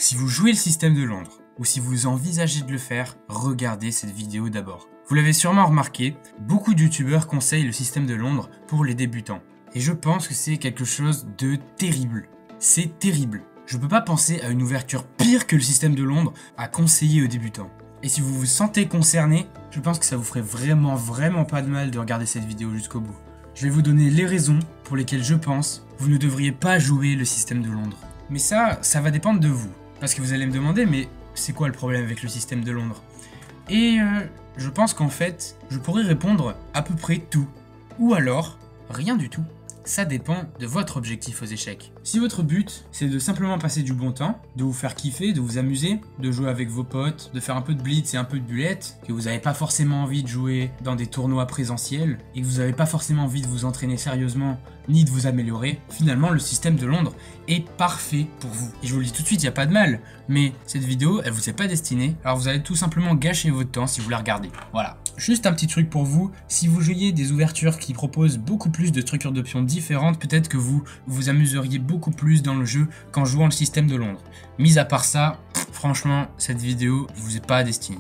Si vous jouez le système de Londres, ou si vous envisagez de le faire, regardez cette vidéo d'abord. Vous l'avez sûrement remarqué, beaucoup de youtubeurs conseillent le système de Londres pour les débutants. Et je pense que c'est quelque chose de terrible. C'est terrible. Je peux pas penser à une ouverture pire que le système de Londres à conseiller aux débutants. Et si vous vous sentez concerné, je pense que ça vous ferait vraiment pas de mal de regarder cette vidéo jusqu'au bout. Je vais vous donner les raisons pour lesquelles je pense que vous ne devriez pas jouer le système de Londres. Mais ça va dépendre de vous. Parce que vous allez me demander, mais c'est quoi le problème avec le système de Londres? Et je pense qu'en fait, je pourrais répondre à peu près tout. Ou alors, rien du tout. Ça dépend de votre objectif aux échecs. Si votre but, c'est de simplement passer du bon temps, de vous faire kiffer, de vous amuser, de jouer avec vos potes, de faire un peu de blitz et un peu de bullette, que vous n'avez pas forcément envie de jouer dans des tournois présentiels, et que vous n'avez pas forcément envie de vous entraîner sérieusement, ni de vous améliorer, finalement le système de Londres est parfait pour vous. Et je vous le dis tout de suite, il n'y a pas de mal, mais cette vidéo, elle vous est pas destinée, alors vous allez tout simplement gâcher votre temps si vous la regardez. Voilà. Juste un petit truc pour vous, si vous jouiez des ouvertures qui proposent beaucoup plus de structures de pions différentes, peut-être que vous vous amuseriez beaucoup plus dans le jeu qu'en jouant le système de Londres. Mis à part ça, franchement, cette vidéo ne vous est pas destinée.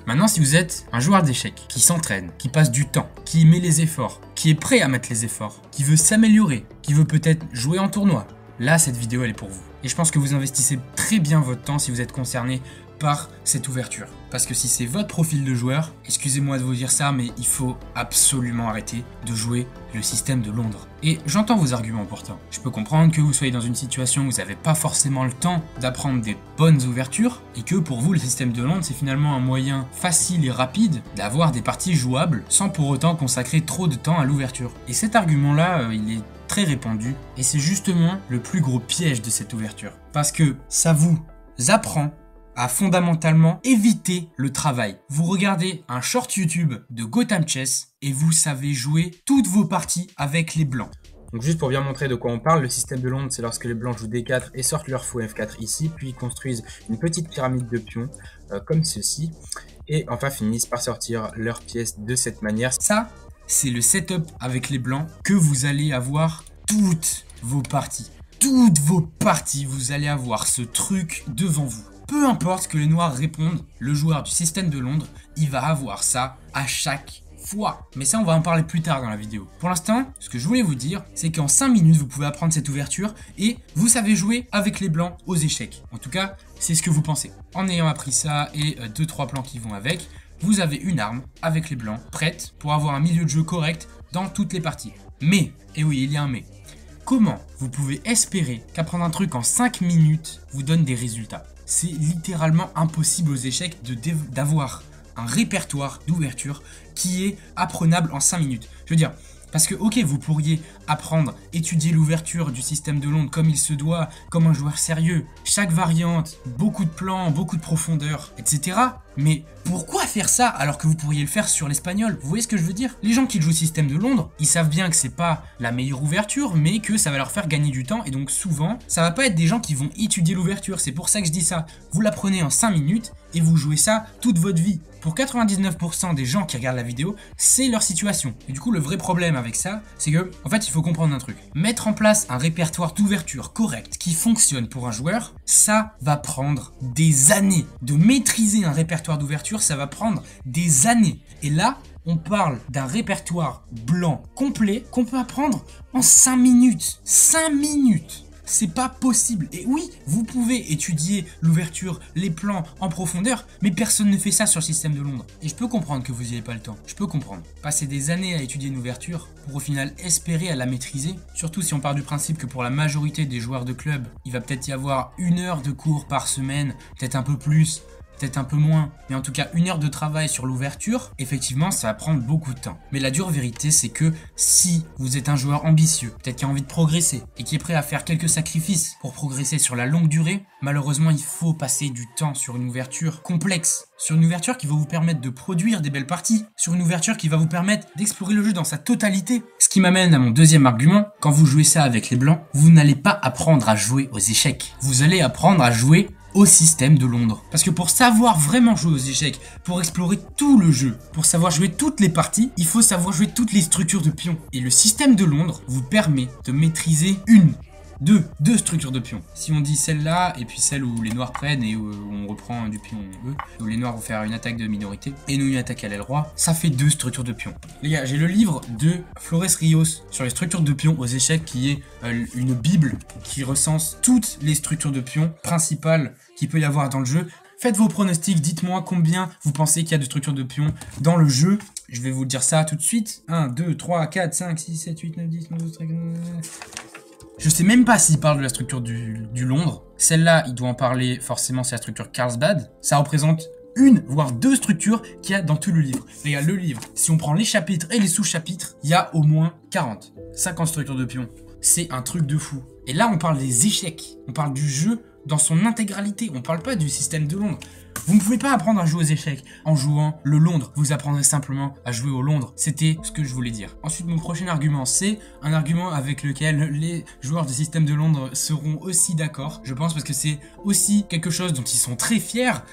Maintenant, si vous êtes un joueur d'échecs qui s'entraîne, qui passe du temps, qui met les efforts, qui est prêt à mettre les efforts, qui veut s'améliorer, qui veut peut-être jouer en tournoi, là, cette vidéo, elle est pour vous. Et je pense que vous investissez très bien votre temps si vous êtes concerné par cette ouverture. Parce que si c'est votre profil de joueur, excusez-moi de vous dire ça, mais il faut absolument arrêter de jouer le système de Londres. Et j'entends vos arguments pourtant. Je peux comprendre que vous soyez dans une situation où vous n'avez pas forcément le temps d'apprendre des bonnes ouvertures, et que pour vous, le système de Londres, c'est finalement un moyen facile et rapide d'avoir des parties jouables, sans pour autant consacrer trop de temps à l'ouverture. Et cet argument-là, il est très répandu, et c'est justement le plus gros piège de cette ouverture. Parce que ça vous apprend à fondamentalement éviter le travail. Vous regardez un short YouTube de Gotham Chess et vous savez jouer toutes vos parties avec les blancs. Donc juste pour bien montrer de quoi on parle, le système de Londres, c'est lorsque les blancs jouent D4 et sortent leur fou F4 ici, puis ils construisent une petite pyramide de pions comme ceci, et enfin finissent par sortir leurs pièces de cette manière. Ça, c'est le setup avec les blancs que vous allez avoir toutes vos parties. Toutes vos parties, vous allez avoir ce truc devant vous. Peu importe que les noirs répondent, le joueur du système de Londres, il va avoir ça à chaque fois. Mais ça, on va en parler plus tard dans la vidéo. Pour l'instant, ce que je voulais vous dire, c'est qu'en 5 minutes, vous pouvez apprendre cette ouverture et vous savez jouer avec les blancs aux échecs. En tout cas, c'est ce que vous pensez. En ayant appris ça et 2-3 plans qui vont avec, vous avez une arme avec les blancs prête pour avoir un milieu de jeu correct dans toutes les parties. Mais, et oui, il y a un mais. Comment vous pouvez espérer qu'apprendre un truc en 5 minutes vous donne des résultats? C'est littéralement impossible aux échecs d'avoir un répertoire d'ouverture qui est apprenable en 5 minutes. Je veux dire, parce que ok, vous pourriez apprendre, étudier l'ouverture du système de Londres comme il se doit, comme un joueur sérieux, chaque variante, beaucoup de plans, beaucoup de profondeur, etc. Mais pourquoi faire ça alors que vous pourriez le faire sur l'espagnol? Vous voyez ce que je veux dire? Les gens qui jouent le système de Londres, ils savent bien que c'est pas la meilleure ouverture, mais que ça va leur faire gagner du temps, et donc souvent, ça va pas être des gens qui vont étudier l'ouverture. C'est pour ça que je dis ça. Vous l'apprenez en 5 minutes et vous jouez ça toute votre vie. Pour 99% des gens qui regardent la vidéo, c'est leur situation. Et du coup, le vrai problème avec ça, c'est que, en fait, il faut comprendre un truc. Mettre en place un répertoire d'ouverture correct qui fonctionne pour un joueur, ça va prendre des années. De maîtriser un répertoire d'ouverture, ça va prendre des années. Et là, on parle d'un répertoire blanc complet qu'on peut apprendre en 5 minutes. 5 minutes! C'est pas possible. Et oui, vous pouvez étudier l'ouverture, les plans en profondeur, mais personne ne fait ça sur le système de Londres. Et je peux comprendre que vous n'y avez pas le temps. Je peux comprendre. Passer des années à étudier une ouverture pour au final espérer à la maîtriser, surtout si on part du principe que pour la majorité des joueurs de club, il va peut-être y avoir 1 heure de cours par semaine, peut-être un peu plus, peut-être un peu moins, mais en tout cas 1 heure de travail sur l'ouverture, effectivement ça va prendre beaucoup de temps. Mais la dure vérité, c'est que si vous êtes un joueur ambitieux, peut-être qui a envie de progresser et qui est prêt à faire quelques sacrifices pour progresser sur la longue durée, malheureusement il faut passer du temps sur une ouverture complexe, sur une ouverture qui va vous permettre de produire des belles parties, sur une ouverture qui va vous permettre d'explorer le jeu dans sa totalité. Ce qui m'amène à mon deuxième argument, quand vous jouez ça avec les blancs, vous n'allez pas apprendre à jouer aux échecs, vous allez apprendre à jouer au système de Londres. Parce que pour savoir vraiment jouer aux échecs, pour explorer tout le jeu, pour savoir jouer toutes les parties, il faut savoir jouer toutes les structures de pions. Et le système de Londres vous permet de maîtriser une Deux structures de pions. Si on dit celle-là, et puis celle où les noirs prennent et où on reprend du pion E, où les noirs vont faire une attaque de minorité, et nous une attaque à l'aile roi, ça fait 2 structures de pions. Les gars, j'ai le livre de Flores Rios sur les structures de pions aux échecs, qui est une bible qui recense toutes les structures de pions principales qu'il peut y avoir dans le jeu. Faites vos pronostics, dites-moi combien vous pensez qu'il y a de structures de pions dans le jeu. Je vais vous dire ça tout de suite. 1, 2, 3, 4, 5, 6, 7, 8, 9, 10, 11, 12, 13, 14... Je sais même pas s'il parle de la structure du Londres. Celle-là, il doit en parler forcément, c'est la structure Carlsbad. Ça représente une, voire 2 structures qu'il y a dans tout le livre. Regarde, le livre, si on prend les chapitres et les sous-chapitres, il y a au moins 40, 50 structures de pions. C'est un truc de fou. Et là, on parle des échecs. On parle du jeu dans son intégralité. On parle pas du système de Londres. Vous ne pouvez pas apprendre à jouer aux échecs en jouant le Londres. Vous apprendrez simplement à jouer au Londres. C'était ce que je voulais dire. Ensuite, mon prochain argument, c'est un argument avec lequel les joueurs du système de Londres seront aussi d'accord. Je pense parce que c'est aussi quelque chose dont ils sont très fiers.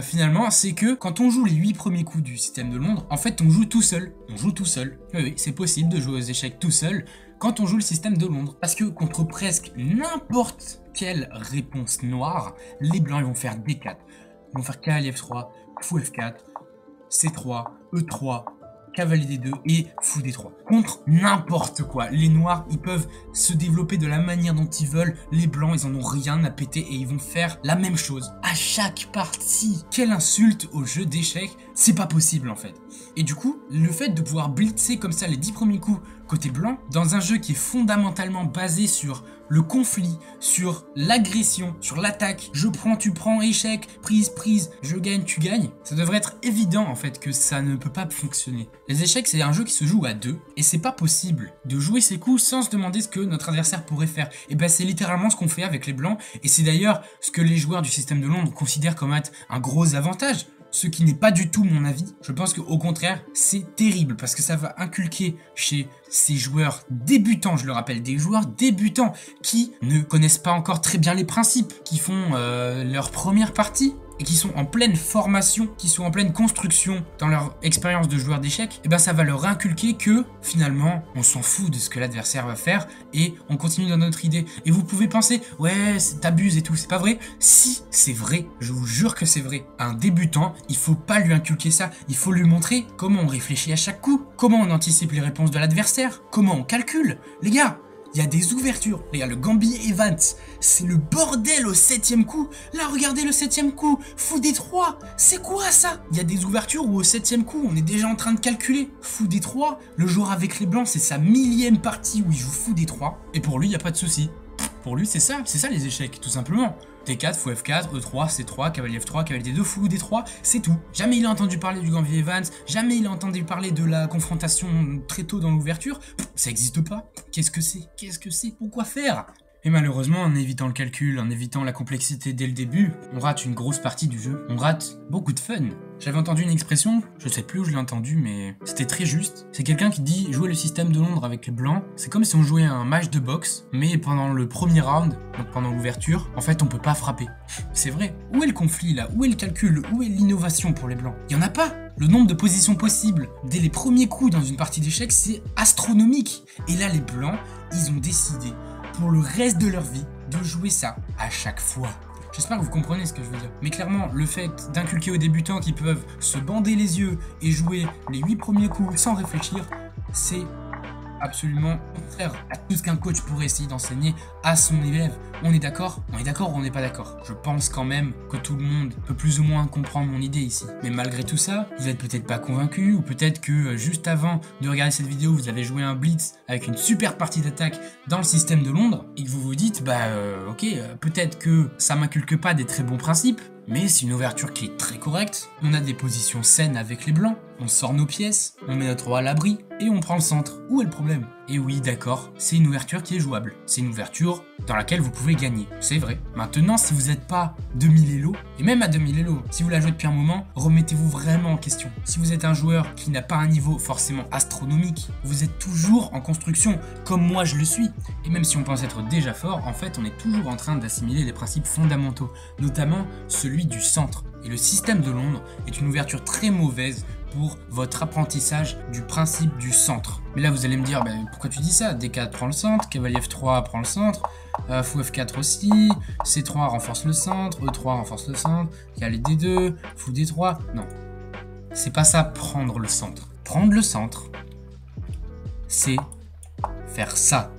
Finalement, c'est que quand on joue les 8 premiers coups du système de Londres, en fait, on joue tout seul. On joue tout seul. Oui, c'est possible de jouer aux échecs tout seul quand on joue le système de Londres. Parce que contre presque n'importe quelle réponse noire, les blancs ils vont faire D4. Ils vont faire cavalier F3, fou F4, C3, E3, cavalier D2 et fou D3. Contre n'importe quoi. Les noirs, ils peuvent se développer de la manière dont ils veulent. Les blancs, ils en ont rien à péter et ils vont faire la même chose à chaque partie. Quelle insulte au jeu d'échecs. C'est pas possible en fait. Et du coup, le fait de pouvoir blitzer comme ça les 10 premiers coups côté blanc, dans un jeu qui est fondamentalement basé sur le conflit, sur l'agression, sur l'attaque, je prends, tu prends, échec, prise, je gagne, tu gagnes, ça devrait être évident en fait que ça ne peut pas fonctionner. Les échecs, c'est un jeu qui se joue à 2 et c'est pas possible de jouer ses coups sans se demander ce que notre adversaire pourrait faire. Et ben c'est littéralement ce qu'on fait avec les blancs et c'est d'ailleurs ce que les joueurs du système de Londres considèrent comme être un gros avantage. Ce qui n'est pas du tout mon avis. Je pense qu'au contraire, c'est terrible parce que ça va inculquer chez ces joueurs débutants, je le rappelle, des joueurs débutants qui ne connaissent pas encore très bien les principes, qui font leur première partie et qui sont en pleine formation, qui sont en pleine construction dans leur expérience de joueur d'échecs, et ben ça va leur inculquer que finalement on s'en fout de ce que l'adversaire va faire et on continue dans notre idée. Et vous pouvez penser ouais t'abuses et tout, c'est pas vrai. Si c'est vrai, je vous jure que c'est vrai. À un débutant, il faut pas lui inculquer ça, il faut lui montrer comment on réfléchit à chaque coup, comment on anticipe les réponses de l'adversaire, comment on calcule. Les gars, il y a des ouvertures. Regarde, le Gambier Evans, c'est le bordel au 7ème coup. Là, regardez le 7ème coup. Fou D3, c'est quoi ça? Il y a des ouvertures où au 7ème coup, on est déjà en train de calculer. Fou D3, le joueur avec les blancs, c'est sa 1000e partie où il joue fou D3. Et pour lui, il n'y a pas de souci. Pour lui, c'est ça les échecs, tout simplement. D4, fou F4, E3, C3, cavalier F3, cavalier D2, fou D3, c'est tout. Jamais il a entendu parler du Gambier Evans, jamais il a entendu parler de la confrontation très tôt dans l'ouverture. Ça n'existe pas. Qu'est-ce que c'est? Qu'est-ce que c'est? Pourquoi faire? Et malheureusement, en évitant le calcul, en évitant la complexité dès le début, on rate une grosse partie du jeu. On rate beaucoup de fun. J'avais entendu une expression, je sais plus où je l'ai entendu, mais c'était très juste. C'est quelqu'un qui dit jouer le système de Londres avec les blancs, c'est comme si on jouait un match de boxe, mais pendant le premier round, donc pendant l'ouverture, en fait on peut pas frapper. C'est vrai. Où est le conflit là? Où est le calcul? Où est l'innovation pour les blancs? Il y en a pas. Le nombre de positions possibles dès les premiers coups dans une partie d'échecs, c'est astronomique. Et là les blancs, ils ont décidé pour le reste de leur vie de jouer ça à chaque fois. J'espère que vous comprenez ce que je veux dire. Mais clairement, le fait d'inculquer aux débutants qui peuvent se bander les yeux et jouer les 8 premiers coups sans réfléchir, c'est absolument contraire à tout ce qu'un coach pourrait essayer d'enseigner à son élève. On est d'accord? On est d'accord ou on n'est pas d'accord? Je pense quand même que tout le monde peut plus ou moins comprendre mon idée ici. Mais malgré tout ça, vous n'êtes peut-être pas convaincu, ou peut-être que juste avant de regarder cette vidéo, vous avez joué un blitz avec une super partie d'attaque dans le système de Londres, et que vous vous dites, peut-être que ça m'inculque pas des très bons principes, mais c'est une ouverture qui est très correcte. On a des positions saines avec les blancs, on sort nos pièces, on met notre roi à l'abri et on prend le centre. Où est le problème? Et oui, d'accord, c'est une ouverture qui est jouable. C'est une ouverture dans laquelle vous pouvez gagner, c'est vrai. Maintenant, si vous n'êtes pas 2000 Elo, et même à 2000 Elo, si vous la jouez depuis un moment, remettez-vous vraiment en question. Si vous êtes un joueur qui n'a pas un niveau forcément astronomique, vous êtes toujours en construction, comme moi je le suis. Et même si on pense être déjà fort, en fait, on est toujours en train d'assimiler les principes fondamentaux, notamment celui du centre. Et le système de Londres est une ouverture très mauvaise pour votre apprentissage du principe du centre. Mais là, vous allez me dire, pourquoi tu dis ça? D4 prend le centre, cavalier F3 prend le centre. fou F4 aussi, C3 renforce le centre, E3 renforce le centre, il y a les D2, fou D3, non. C'est pas ça, prendre le centre. Prendre le centre, c'est faire ça.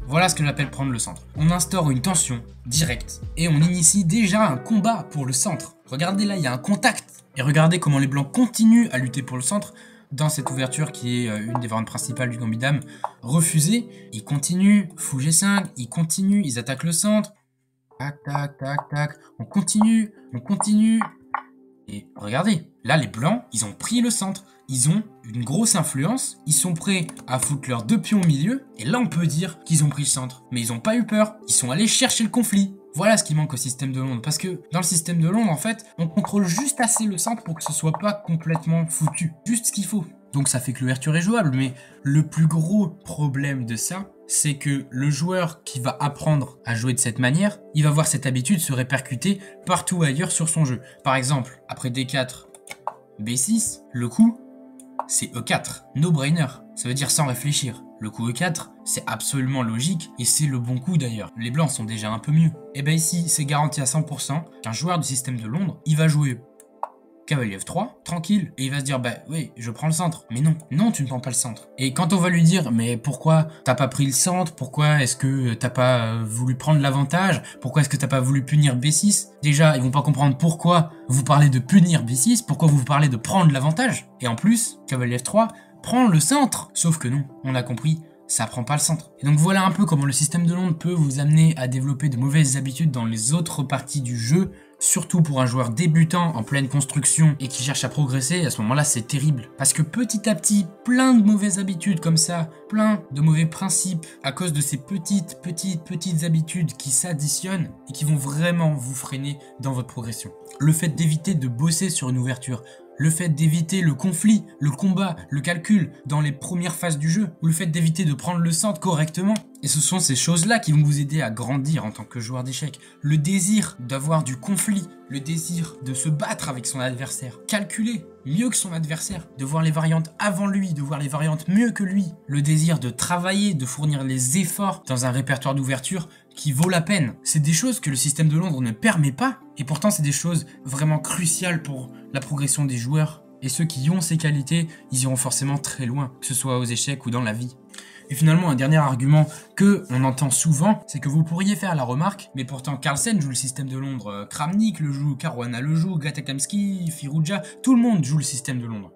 Voilà ce que j'appelle prendre le centre. On instaure une tension directe et on initie déjà un combat pour le centre. Regardez là, il y a un contact. Et regardez comment les blancs continuent à lutter pour le centre dans cette ouverture qui est une des variantes principales du gambit dame. Refusé, ils continuent, fou G5, ils continuent, ils attaquent le centre. Tac, tac, tac, tac. On continue, on continue. Et regardez, là les blancs, ils ont pris le centre. Ils ont une grosse influence, ils sont prêts à foutre leurs 2 pions au milieu, et là on peut dire qu'ils ont pris le centre. Mais ils n'ont pas eu peur, ils sont allés chercher le conflit. Voilà ce qui manque au système de Londres, parce que dans le système de Londres, en fait, on contrôle juste assez le centre pour que ce soit pas complètement foutu. Juste ce qu'il faut. Donc ça fait que l'ouverture est jouable, mais le plus gros problème de ça, c'est que le joueur qui va apprendre à jouer de cette manière, il va voir cette habitude se répercuter partout ailleurs sur son jeu. Par exemple, après D4, B6, le coup, c'est E4, no-brainer, ça veut dire sans réfléchir. Le coup E4, c'est absolument logique et c'est le bon coup d'ailleurs. Les blancs sont déjà un peu mieux. Et ben ici, c'est garanti à 100% qu'un joueur du système de Londres, il va jouer cavalier F3, tranquille, et il va se dire bah oui, je prends le centre. Mais non, non, tu ne prends pas le centre. Et quand on va lui dire mais pourquoi t'as pas pris le centre, pourquoi est-ce que t'as pas voulu prendre l'avantage, pourquoi est-ce que t'as pas voulu punir B6, déjà ils vont pas comprendre pourquoi vous parlez de punir B6, pourquoi vous parlez de prendre l'avantage. Et en plus, cavalier F3 prend le centre. Sauf que non, on a compris, ça prend pas le centre. Et donc voilà un peu comment le système de Londres peut vous amener à développer de mauvaises habitudes dans les autres parties du jeu, surtout pour un joueur débutant en pleine construction et qui cherche à progresser. À ce moment-là, c'est terrible. Parce que petit à petit, plein de mauvaises habitudes comme ça, plein de mauvais principes à cause de ces petites habitudes qui s'additionnent et qui vont vraiment vous freiner dans votre progression. Le fait d'éviter de bosser sur une ouverture, le fait d'éviter le conflit, le combat, le calcul dans les premières phases du jeu, ou le fait d'éviter de prendre le centre correctement. Et ce sont ces choses-là qui vont vous aider à grandir en tant que joueur d'échecs. Le désir d'avoir du conflit, le désir de se battre avec son adversaire, calculer mieux que son adversaire, de voir les variantes avant lui, de voir les variantes mieux que lui, le désir de travailler, de fournir les efforts dans un répertoire d'ouverture qui vaut la peine. C'est des choses que le système de Londres ne permet pas, et pourtant c'est des choses vraiment cruciales pour la progression des joueurs. Et ceux qui ont ces qualités, ils iront forcément très loin, que ce soit aux échecs ou dans la vie. Et finalement, un dernier argument que on entend souvent, c'est que vous pourriez faire la remarque, mais pourtant Carlsen joue le système de Londres, Kramnik le joue, Caruana le joue, Gatakamsky, Firouzja, tout le monde joue le système de Londres.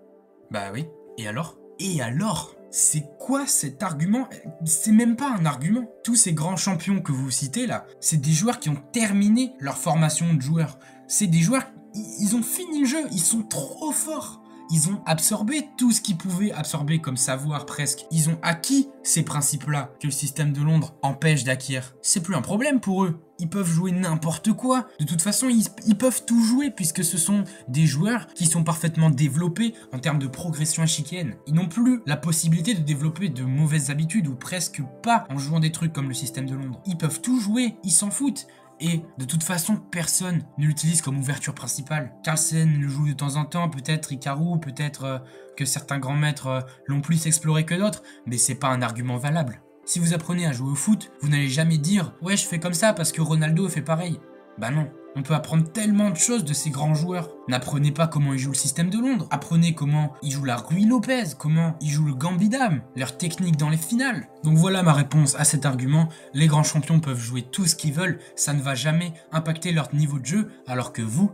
Bah oui, et alors ? Et alors ? C'est quoi cet argument? C'est même pas un argument. Tous ces grands champions que vous citez là, c'est des joueurs qui ont terminé leur formation de joueurs. C'est des joueurs, ils ont fini le jeu, ils sont trop forts. Ils ont absorbé tout ce qu'ils pouvaient absorber comme savoir presque. Ils ont acquis ces principes-là que le système de Londres empêche d'acquérir. C'est plus un problème pour eux. Ils peuvent jouer n'importe quoi. De toute façon, ils peuvent tout jouer puisque ce sont des joueurs qui sont parfaitement développés en termes de progression échiquienne. Ils n'ont plus la possibilité de développer de mauvaises habitudes ou presque pas en jouant des trucs comme le système de Londres. Ils peuvent tout jouer, ils s'en foutent. Et de toute façon, personne ne l'utilise comme ouverture principale. Carlsen le joue de temps en temps, peut-être Hikaru, peut-être que certains grands maîtres l'ont plus exploré que d'autres, mais c'est pas un argument valable. Si vous apprenez à jouer au foot, vous n'allez jamais dire « Ouais, je fais comme ça parce que Ronaldo fait pareil ». Bah non, on peut apprendre tellement de choses de ces grands joueurs. N'apprenez pas comment ils jouent le système de Londres, apprenez comment ils jouent la Ruy Lopez, comment ils jouent le gambit dame, leur technique dans les finales. Donc voilà ma réponse à cet argument, les grands champions peuvent jouer tout ce qu'ils veulent, ça ne va jamais impacter leur niveau de jeu, alors que vous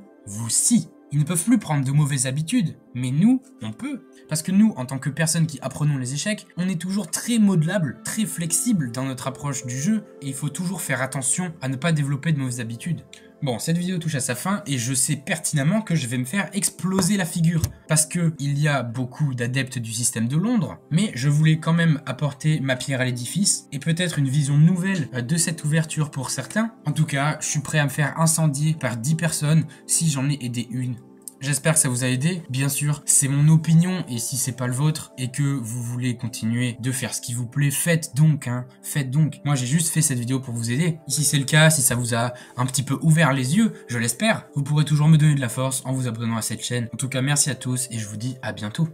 si. Ils ne peuvent plus prendre de mauvaises habitudes, mais nous, on peut. Parce que nous, en tant que personnes qui apprenons les échecs, on est toujours très modelable, très flexible dans notre approche du jeu, et il faut toujours faire attention à ne pas développer de mauvaises habitudes. Bon, cette vidéo touche à sa fin et je sais pertinemment que je vais me faire exploser la figure parce que il y a beaucoup d'adeptes du système de Londres, mais je voulais quand même apporter ma pierre à l'édifice et peut-être une vision nouvelle de cette ouverture pour certains. En tout cas, je suis prêt à me faire incendier par 10 personnes si j'en ai aidé une. J'espère que ça vous a aidé. Bien sûr, c'est mon opinion et si c'est pas le vôtre et que vous voulez continuer de faire ce qui vous plaît, faites donc, faites donc. Moi, j'ai juste fait cette vidéo pour vous aider. Et si c'est le cas, si ça vous a un petit peu ouvert les yeux, je l'espère, vous pourrez toujours me donner de la force en vous abonnant à cette chaîne. En tout cas, merci à tous et je vous dis à bientôt.